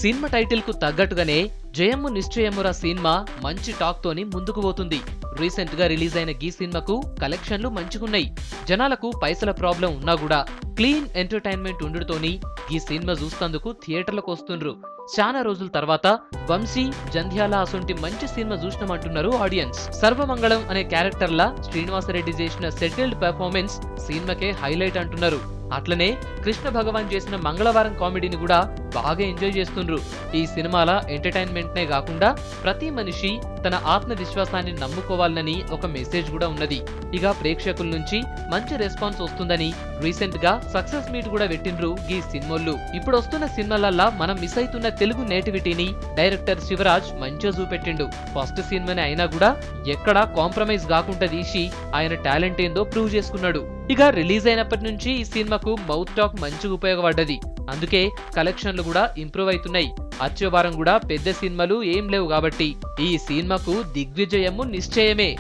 Cinema title కు తగ్గట్టుగానే జయమ్ము నిశ్చయమురా cinema మంచి టాక్ తోని ముందుకు పోతుంది. రీసెంట్ గా రిలీజ్ అయిన ఈ సినిమాకు కలెక్షన్లు మంచిగున్నాయి. జనాలకు పైసల ప్రాబ్లం ఉన్నా కూడా క్లీన్ ఎంటర్టైన్మెంట్ ఉండుతోని ఈ సినిమా చూస్తందుకు థియేటర్లకు వస్తుండ్రు. చాలా రోజుల తర్వాత వంశీ, జంధ్యాల అసొంటి మంచి సినిమా చూసినామంటున్నారు ఆడియన్స్. సర్వమంగళం అనే క్యారెక్టర్ లా శ్రీనివాసరెడ్డి చేసిన సెటిల్డ్ పెర్ఫార్మెన్స్ సినిమాకే హైలైట్ అంటున్నారు. అట్లనే కృష్ణ భగవాన్ చేసిన మంగళవారం కామెడీని కూడా బాగా ఎంజాయ్ చేస్తుండ్రు. ఈ సినిమాల ఎంటర్టైన్మెంట్ నే కాకుండా ప్రతి మనిషి తన ఆత్మవిశ్వాసాన్ని నమ్ముకోవాలని ఒక మెసేజ్ కూడా ఉన్నది. ఇక ప్రేక్షకుల నుంచి మంచి రెస్పాన్స్ వస్తుందని రీసెంట్ గా సక్సెస్ మీట్ కూడా పెట్టిండ్రు ఈ సినిమాలు. ఇప్పుడు వస్తున్న సినిమాలల్లా మనం మిస్ అవుతున్న తెలుగు నేటివిటీని డైరెక్టర్ శివరాజ్ మంచిగా చూపెట్టిండు. ఫస్ట్ సినిమానే అయినా కూడా ఎక్కడా కాంప్రమైజ్ కాకుండా తీసి ఆయన టాలెంట్ ఏందో ప్రూవ్ చేసుకున్నాడు. ఇక రిలీజ్ అయినప్పటి నుంచి ఈ సినిమాకు మౌత్ టాక్ మంచిగా ఉపయోగపడ్డది. అందుకే కలెక్షన్లు కూడా ఇంప్రూవ్ అవుతున్నాయి. వచ్చే వారం కూడా పెద్ద సినిమాలు ఏం లేవు కాబట్టి ఈ సినిమాకు దిగ్విజయము నిశ్చయమే.